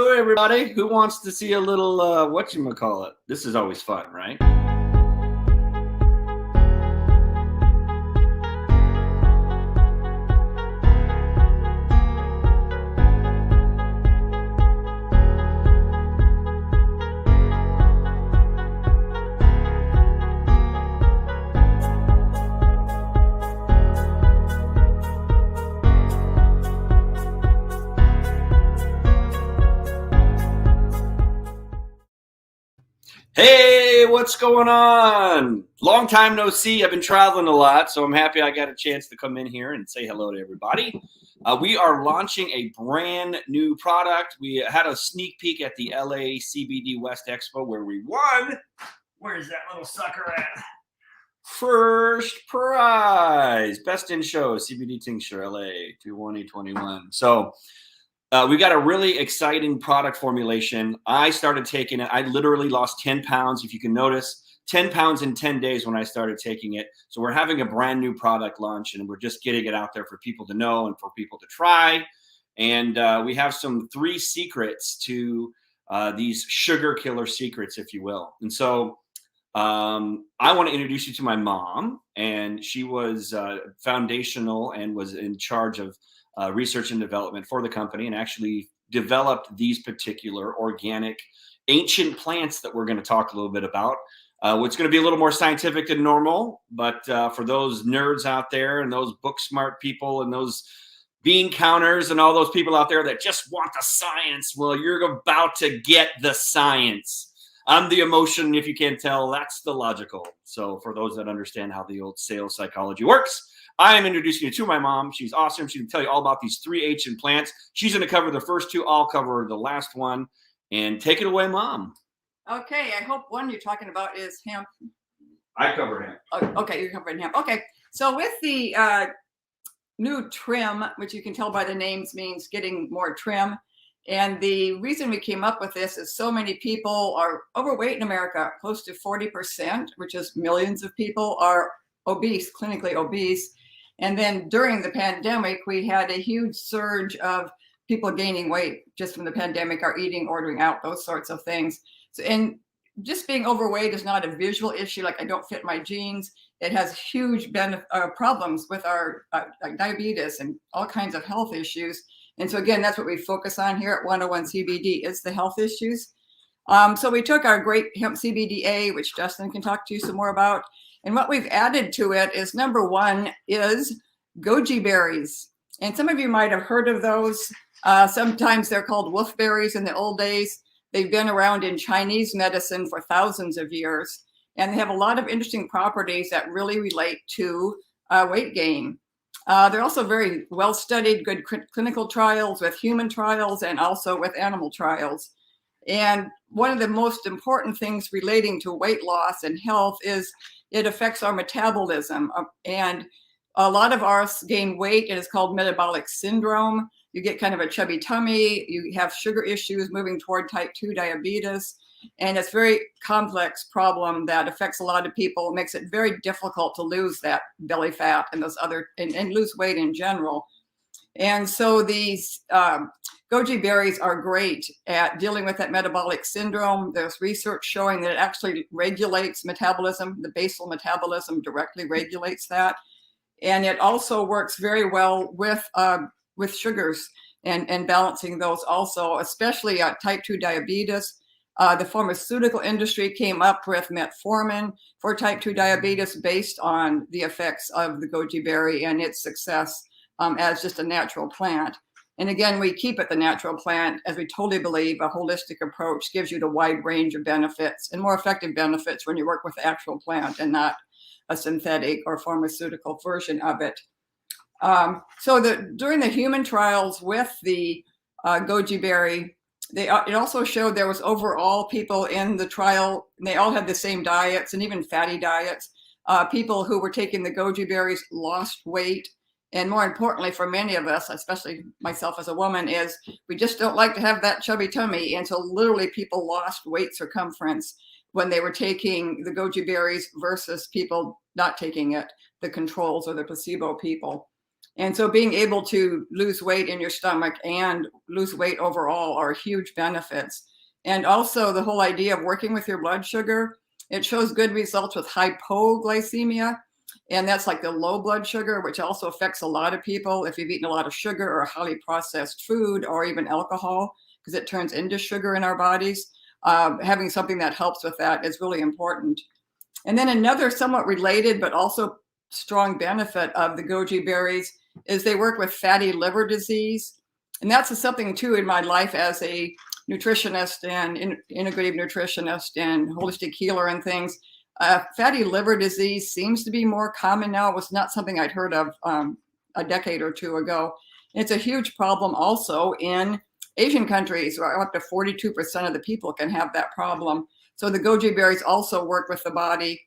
Hello, everybody. Who wants to see a little, whatchamacallit? This is always fun, right? Hey, what's going on? Long time no see. I've been traveling a lot, so I'm happy I got a chance to come in here and say hello to everybody. We are launching a brand new product. We had a sneak peek at the LA CBD West Expo where we won. Where's that little sucker at? First prize. Best in show, CBD Tincture LA 2021. So we got a really exciting product formulation. I started taking it. I literally lost 10 pounds. If you can notice, 10 pounds in 10 days when I started taking it. So we're having a brand new product launch and we're just getting it out there for people to know and for people to try. And we have some 3 secrets to these sugar killer secrets, if you will. And so I want to introduce you to my mom, and she was foundational and was in charge of research and development for the company, and actually developed these particular organic ancient plants that we're going to talk a little bit about. It's going to be a little more scientific than normal, but for those nerds out there and those book smart people and those bean counters and all those people out there that just want the science, well, you're about to get the science. I'm the emotion. If you can't tell, that's the logical. So for those that understand how the old sales psychology works, I am introducing you to my mom. She's awesome. She can tell you all about these 3 ancient plants. She's going to cover the first 2. I'll cover the last one. And take it away, Mom. Okay. I hope one you're talking about is hemp. I cover hemp. Okay. You're covering hemp. Okay. So with the new trim, which you can tell by the names means getting more trim. And the reason we came up with this is so many people are overweight in America. Close to 40%, which is millions of people, are obese, clinically obese. And then during the pandemic, we had a huge surge of people gaining weight just from the pandemic, our eating, ordering out, those sorts of things. So, and just being overweight is not a visual issue, like I don't fit my jeans. It has huge problems with our like diabetes and all kinds of health issues. And so again, that's what we focus on here at 101 CBD is the health issues. So we took our great hemp CBDA, which Justin can talk to you some more about. And what we've added to it is number 1 is Goji Berries. And some of you might have heard of those. Sometimes they're called wolf berries in the old days. They've been around in Chinese medicine for thousands of years. And they have a lot of interesting properties that really relate to weight gain. They're also very well studied, good clinical trials with human trials and also with animal trials. And one of the most important things relating to weight loss and health is it affects our metabolism. And a lot of us gain weight. It is called metabolic syndrome. You get kind of a chubby tummy. You have sugar issues moving toward type 2 diabetes. And it's a very complex problem that affects a lot of people, makes it very difficult to lose that belly fat and those other and lose weight in general. And so these goji berries are great at dealing with that metabolic syndrome. There's research showing that it actually regulates metabolism. The basal metabolism directly regulates that. And it also works very well with sugars and balancing those also, especially type 2 diabetes. The pharmaceutical industry came up with metformin for type 2 diabetes based on the effects of the goji berry and its success as just a natural plant. And again, we keep it the natural plant as we totally believe a holistic approach gives you the wide range of benefits and more effective benefits when you work with the actual plant and not a synthetic or pharmaceutical version of it. So during the human trials with the goji berry, it also showed there was overall people in the trial, they all had the same diets and even fatty diets. People who were taking the goji berries lost weight. And more importantly, for many of us, especially myself as a woman, is we just don't like to have that chubby tummy. And so literally people lost weight circumference when they were taking the goji berries versus people not taking it, the controls or the placebo people. And so being able to lose weight in your stomach and lose weight overall are huge benefits. And also the whole idea of working with your blood sugar, it shows good results with hypoglycemia. And that's like the low blood sugar, which also affects a lot of people if you've eaten a lot of sugar or highly processed food or even alcohol, because it turns into sugar in our bodies. Having something that helps with that is really important. And then another somewhat related but also strong benefit of the goji berries is they work with fatty liver disease. And that's something too in my life as a nutritionist and integrative nutritionist and holistic healer and things. Fatty liver disease seems to be more common now. It was not something I'd heard of a decade or two ago. It's a huge problem also in Asian countries, where up to 42% of the people can have that problem. So the goji berries also work with the body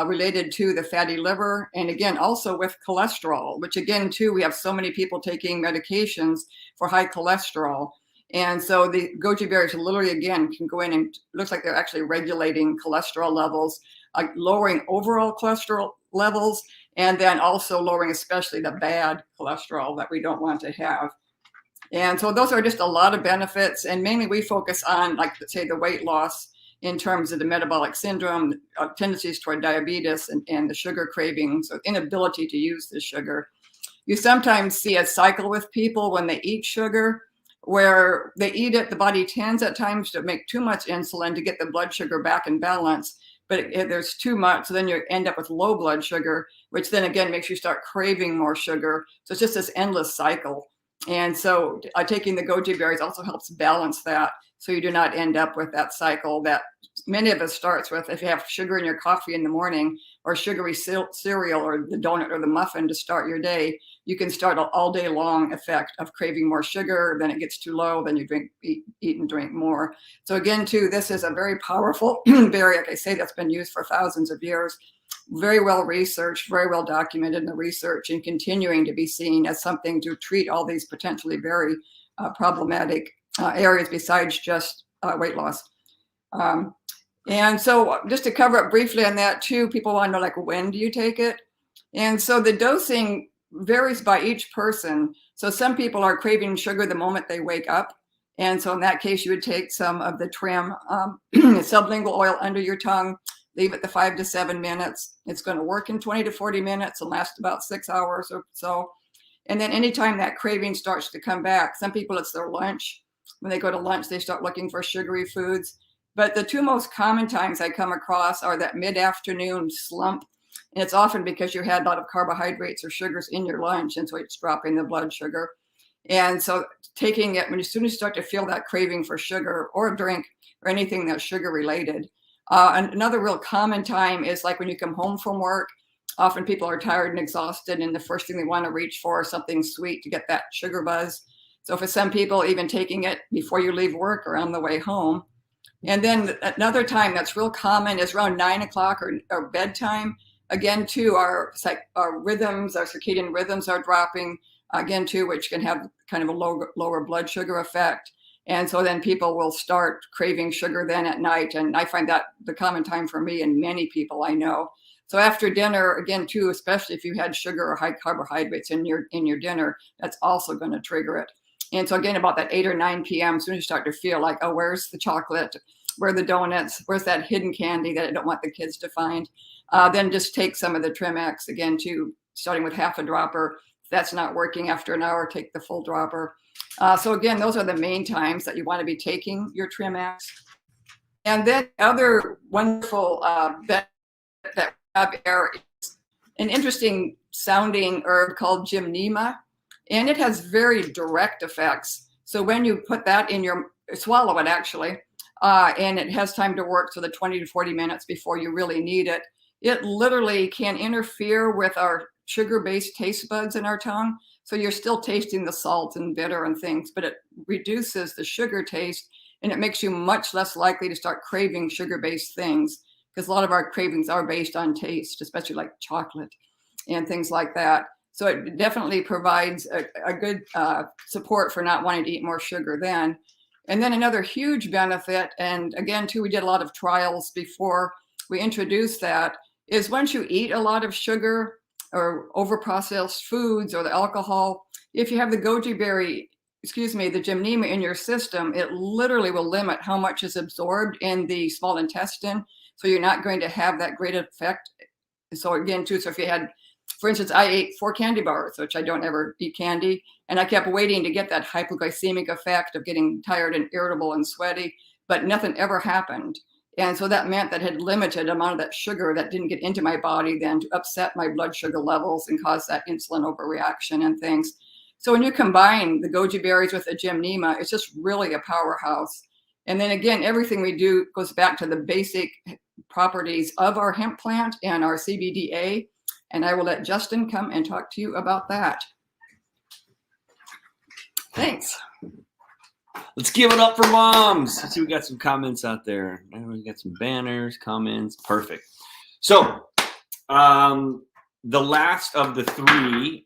related to the fatty liver, and again, also with cholesterol, which again, too, we have so many people taking medications for high cholesterol. And so the goji berries literally, again, can go in and looks like they're actually regulating cholesterol levels, lowering overall cholesterol levels, and then also lowering especially the bad cholesterol that we don't want to have. And so those are just a lot of benefits. And mainly we focus on, like, say, the weight loss in terms of the metabolic syndrome, tendencies toward diabetes and the sugar cravings, or inability to use the sugar. You sometimes see a cycle with people when they eat sugar, where they eat it, the body tends at times to make too much insulin to get the blood sugar back in balance. But if there's too much, so then you end up with low blood sugar, which then again makes you start craving more sugar. So it's just this endless cycle. And so taking the goji berries also helps balance that, so you do not end up with that cycle that many of us starts with. If you have sugar in your coffee in the morning, or sugary cereal, or the donut or the muffin to start your day, you can start an all day long effect of craving more sugar. Then it gets too low, then you eat and drink more. So again, too, this is a very powerful berry, like I say, that's been used for thousands of years. Very well researched, very well documented in the research, and continuing to be seen as something to treat all these potentially very problematic areas besides just weight loss. And so just to cover up briefly on that too, people want to know, like, when do you take it? And so the dosing varies by each person. So some people are craving sugar the moment they wake up. And so in that case, you would take some of the trim sublingual oil under your tongue, leave it to 5 to 7 minutes. It's going to work in 20 to 40 minutes and last about 6 hours or so. And then anytime that craving starts to come back, some people, it's their lunch. When they go to lunch, they start looking for sugary foods. But the two most common times I come across are that mid-afternoon slump. And it's often because you had a lot of carbohydrates or sugars in your lunch, and so it's dropping the blood sugar. And so taking it as soon as you start to feel that craving for sugar or a drink or anything that's sugar related. And another real common time is like when you come home from work. Often people are tired and exhausted, and the first thing they want to reach for is something sweet to get that sugar buzz. So for some people, even taking it before you leave work or on the way home. And then another time that's real common is around 9 o'clock or bedtime. Again, too, our rhythms, our circadian rhythms are dropping, again, too, which can have kind of a lower blood sugar effect. And so then people will start craving sugar then at night. And I find that the common time for me and many people I know. So after dinner, again, too, especially if you had sugar or high carbohydrates in your dinner, that's also going to trigger it. And so again, about that 8 or 9 p.m., as soon as you start to feel like, oh, where's the chocolate? Where are the donuts? Where's that hidden candy that I don't want the kids to find? Then just take some of the Trim-X, again, too, starting with half a dropper. If that's not working after an hour, take the full dropper. So again, those are the main times that you want to be taking your Trim-X. And then other wonderful benefit that we have here is an interesting sounding herb called gymnema. And it has very direct effects. So when you put that in your, swallow it actually, and it has time to work, so the 20 to 40 minutes before you really need it, it literally can interfere with our sugar-based taste buds in our tongue. So you're still tasting the salt and bitter and things, but it reduces the sugar taste, and it makes you much less likely to start craving sugar-based things, because a lot of our cravings are based on taste, especially like chocolate and things like that. So it definitely provides a good support for not wanting to eat more sugar then. And then another huge benefit, and again, too, we did a lot of trials before we introduced that, is once you eat a lot of sugar or over-processed foods or the alcohol. If you have the goji berry, the gymnema in your system, it literally will limit how much is absorbed in the small intestine. So you're not going to have that great effect. So again, too, so if you had, for instance, I ate 4 candy bars, which I don't ever eat candy, and I kept waiting to get that hypoglycemic effect of getting tired and irritable and sweaty, but nothing ever happened. And so that meant that had limited amount of that sugar that didn't get into my body then to upset my blood sugar levels and cause that insulin overreaction and things. So when you combine the goji berries with the gymnema, it's just really a powerhouse. And then again, everything we do goes back to the basic properties of our hemp plant and our CBDA. And I will let Justin come and talk to you about that. Thanks. Let's give it up for moms. Let's see, we got some comments out there. We got some banners, comments. Perfect. So the last of the 3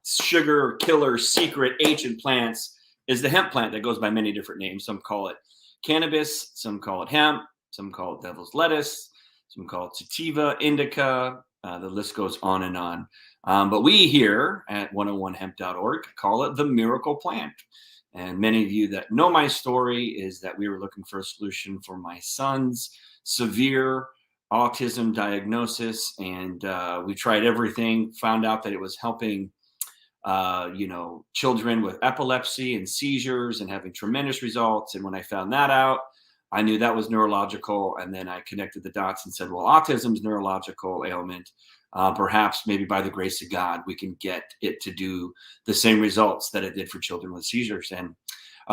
sugar killer secret ancient plants is the hemp plant that goes by many different names. Some call it cannabis, some call it hemp, some call it devil's lettuce, some call it sativa, indica. The list goes on and on. But we here at 101hemp.org call it the miracle plant. And many of you that know my story is that we were looking for a solution for my son's severe autism diagnosis. And we tried everything, found out that it was helping children with epilepsy and seizures and having tremendous results. And when I found that out, I knew that was neurological. And then I connected the dots and said, well, autism's neurological ailment. Perhaps maybe by the grace of God, we can get it to do the same results that it did for children with seizures. And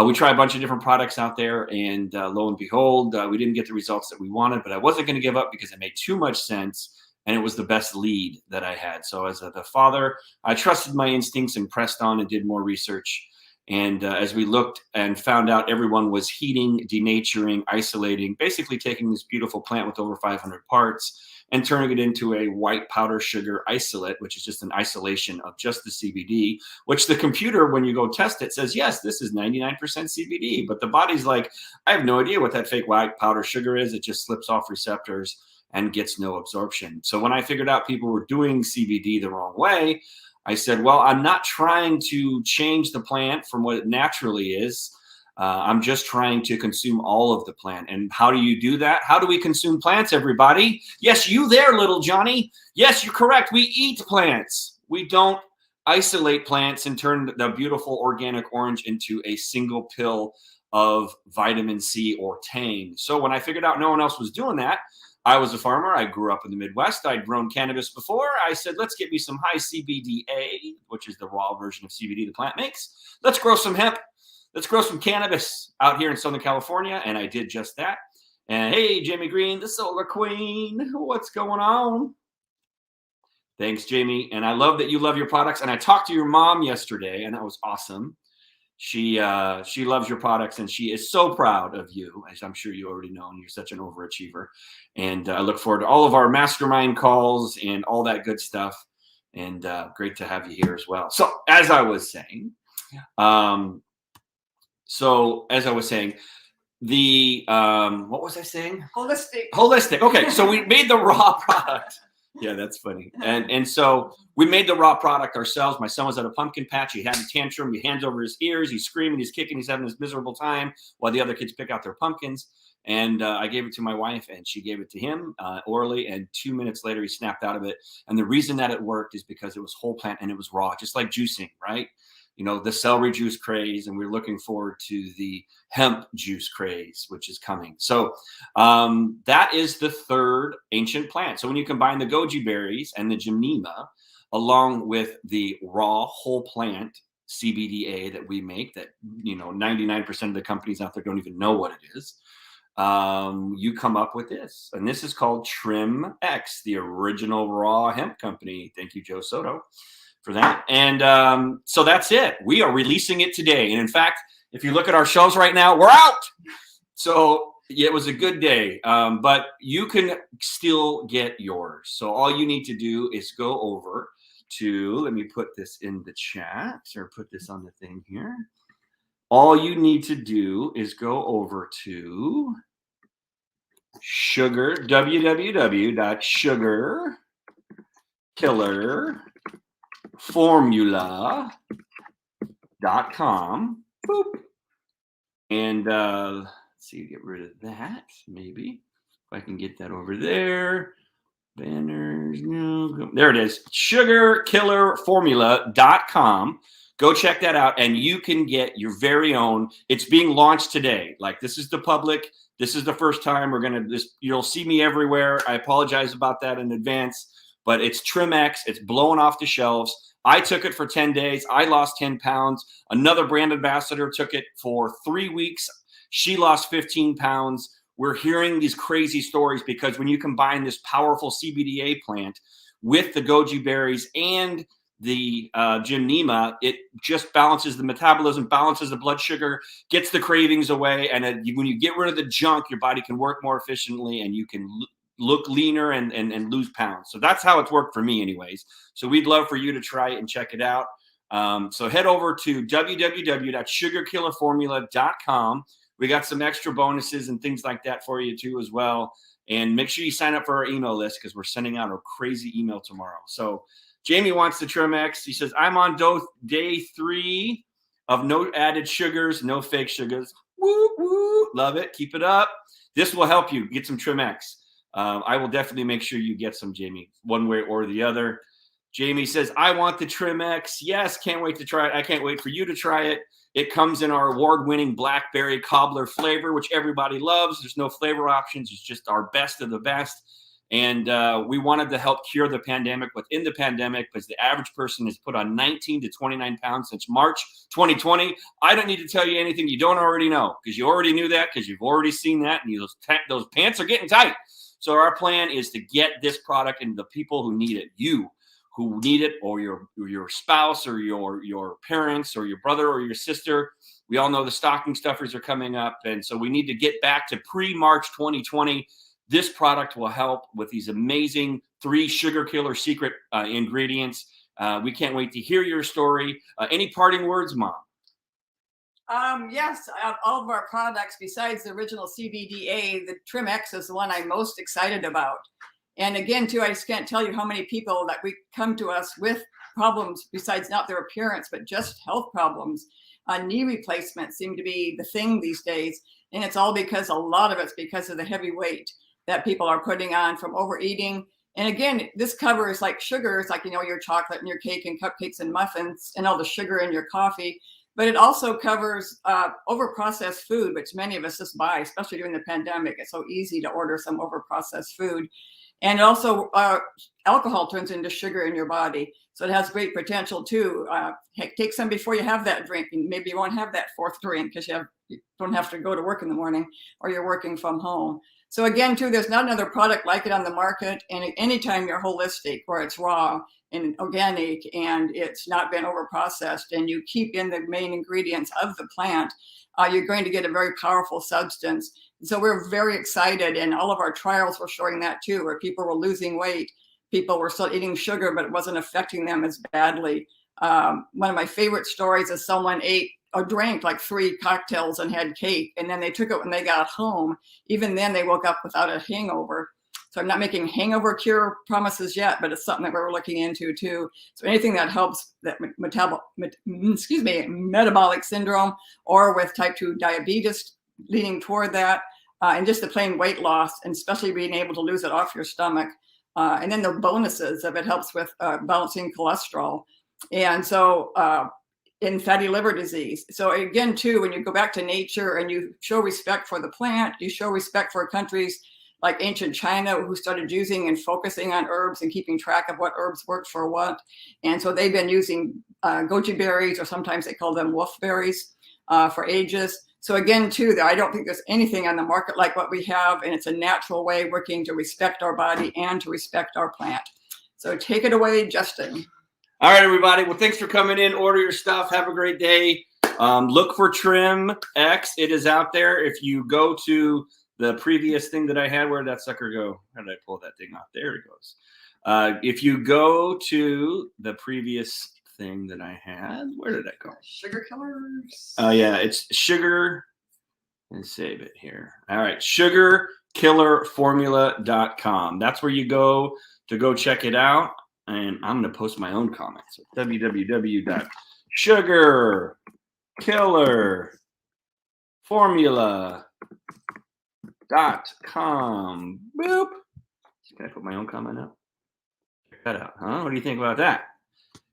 we tried a bunch of different products out there, and lo and behold, we didn't get the results that we wanted, but I wasn't going to give up because it made too much sense. And it was the best lead that I had. So as the father, I trusted my instincts and pressed on and did more research. And as we looked and found out everyone was heating, denaturing, isolating, basically taking this beautiful plant with over 500 parts and turning it into a white powder sugar isolate, which is just an isolation of just the CBD, which the computer, when you go test it, says, yes, this is 99% CBD. But the body's like, I have no idea what that fake white powder sugar is. It just slips off receptors and gets no absorption. So when I figured out people were doing CBD the wrong way, I said, well, I'm not trying to change the plant from what it naturally is. I'm just trying to consume all of the plant. And how do you do that? How do we consume plants, everybody? Yes, you there, little Johnny. Yes, you're correct. We eat plants. We don't isolate plants and turn the beautiful organic orange into a single pill of vitamin C or tang. So when I figured out no one else was doing that, I was a farmer. I grew up in the Midwest. I'd grown cannabis before. I said, let's get me some high CBDA, which is the raw version of CBD the plant makes. Let's grow some hemp. Let's grow some cannabis out here in Southern California. And I did just that. And hey, Jamie Green, the Solar Queen, what's going on? Thanks, Jamie. And I love that you love your products. And I talked to your mom yesterday, and that was awesome. She loves your products, and she is so proud of you, as I'm sure you already know, and you're such an overachiever. And I look forward to all of our mastermind calls and all that good stuff. And great to have you here as well. So as I was saying, the what was I saying? Holistic. Okay, so we made the raw product. Yeah, that's funny. And so we made the raw product ourselves. My son was at a pumpkin patch. He had a tantrum. He hands over his ears. He's screaming. He's kicking. He's having this miserable time while the other kids pick out their pumpkins. And I gave it to my wife, and she gave it to him orally. And 2 minutes later, he snapped out of it. And the reason that it worked is because it was whole plant and it was raw, just like juicing, right? You know, the celery juice craze, and we're looking forward to the hemp juice craze, which is coming. So that is the third ancient plant. So when you combine the goji berries and the gymnema, along with the raw whole plant CBDA that we make, that 99% of the companies out there don't even know what it is, you come up with this. And this is called Trim X, the original raw hemp company. Thank you, Joe Soto, for that. And so that's it. We are releasing it today. And in fact, if you look at our shelves right now, we're out. So yeah, it was a good day, but you can still get yours. So all you need to do is go over to, let me put this in the chat or put this on the thing here. All you need to do is go over to www.sugar Killer Formula.com. Boop. And let's see, get rid of that, maybe. If I can get that over there. Banners. No, there it is. Sugarkillerformula.com. Go check that out, and you can get your very own. It's being launched today. Like, this is the public. This is the first time we're going to, you'll see me everywhere. I apologize about that in advance, but it's Trim X. It's blowing off the shelves. I took it for 10 days. I lost 10 pounds. Another brand ambassador took it for 3 weeks. She lost 15 pounds. We're hearing these crazy stories because when you combine this powerful CBDA plant with the Goji Berries and the Gymnema, it just balances the metabolism, balances the blood sugar, gets the cravings away. And when you get rid of the junk, your body can work more efficiently and you can look leaner and lose pounds. So that's how it's worked for me anyways. So we'd love for you to try it and check it out. So head over to www.sugarkillerformula.com. We got some extra bonuses and things like that for you too as well. And make sure you sign up for our email list because we're sending out a crazy email tomorrow. So Jamie wants the Trim X. He says, I'm on day 3 of no added sugars, no fake sugars. Woo, woo. Love it. Keep it up. This will help you get some Trim X. I will definitely make sure you get some, Jamie, one way or the other. Jamie says, I want the Trim X. Yes, can't wait to try it. I can't wait for you to try it. It comes in our award-winning blackberry cobbler flavor, which everybody loves. There's no flavor options. It's just our best of the best. And we wanted to help cure the pandemic within the pandemic because the average person has put on 19 to 29 pounds since March 2020. I don't need to tell you anything you don't already know because you already knew that because you've already seen that. And those pants are getting tight. So our plan is to get this product into the people who need it. You who need it, or your spouse, or your parents, or your brother, or your sister. We all know the stocking stuffers are coming up, and so we need to get back to pre-March 2020. This product will help with these amazing 3 sugar killer secret ingredients. We can't wait to hear your story. Any parting words, Mom? Yes, all of our products, besides the original CBDA, the Trim X is the one I'm most excited about. And again, too, I just can't tell you how many people that we come to us with problems besides not their appearance, but just health problems. Knee replacements seem to be the thing these days. And it's all because a lot of it's because of the heavy weight that people are putting on from overeating. And again, this covers like sugars, like, your chocolate and your cake and cupcakes and muffins and all the sugar in your coffee. But it also covers over-processed food, which many of us just buy, especially during the pandemic. It's so easy to order some over-processed food. And also alcohol turns into sugar in your body. So it has great potential too. Take some before you have that drink. And maybe you won't have that 4th drink because you don't have to go to work in the morning or you're working from home. So again, too, there's not another product like it on the market. And anytime you're holistic, where it's raw and organic and it's not been over-processed and you keep in the main ingredients of the plant, you're going to get a very powerful substance. So we're very excited, and all of our trials were showing that too, where people were losing weight. People were still eating sugar, but it wasn't affecting them as badly. One of my favorite stories is someone ate or drank like 3 cocktails and had cake, and then they took it when they got home. Even then, they woke up without a hangover. So I'm not making hangover cure promises yet, but it's something that we're looking into too. So anything that helps that metabolic syndrome, or with type 2 diabetes, leaning toward that, and just the plain weight loss, and especially being able to lose it off your stomach. And then the bonuses of it helps with balancing cholesterol. And so in fatty liver disease. So again, too, when you go back to nature and you show respect for the plant, you show respect for countries like ancient China, who started using and focusing on herbs and keeping track of what herbs worked for what. And so they've been using goji berries, or sometimes they call them wolf berries, for ages. So again, too, I don't think there's anything on the market like what we have, and it's a natural way working to respect our body and to respect our plant. So take it away, Justin. All right, everybody. Well, thanks for coming in. Order your stuff. Have a great day. Look for Trim X. It is out there. If you go to the previous thing that I had, where did that sucker go? How did I pull that thing off? There it goes. If you go to the previous thing that I had, where did that go? Sugar killers. Oh, yeah. It's sugar. And save it here. All right. Sugarkillerformula.com. That's where you go to go check it out. And I'm going to post my own comments. So www.sugarkillerformula.com. Boop. Can I put my own comment up? Check that out. Huh? What do you think about that?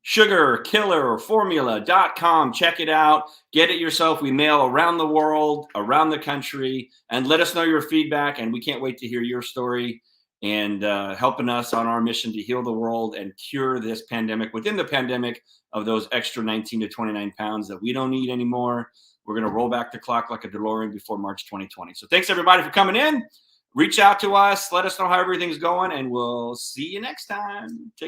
Sugarkillerformula.com. Check it out. Get it yourself. We mail around the world, around the country, and let us know your feedback. And we can't wait to hear your story and helping us on our mission to heal the world and cure this pandemic within the pandemic of those extra 19 to 29 pounds that we don't need anymore. We're going to roll back the clock like a DeLorean before March 2020. So thanks, everybody, for coming in. Reach out to us. Let us know how everything's going, and we'll see you next time.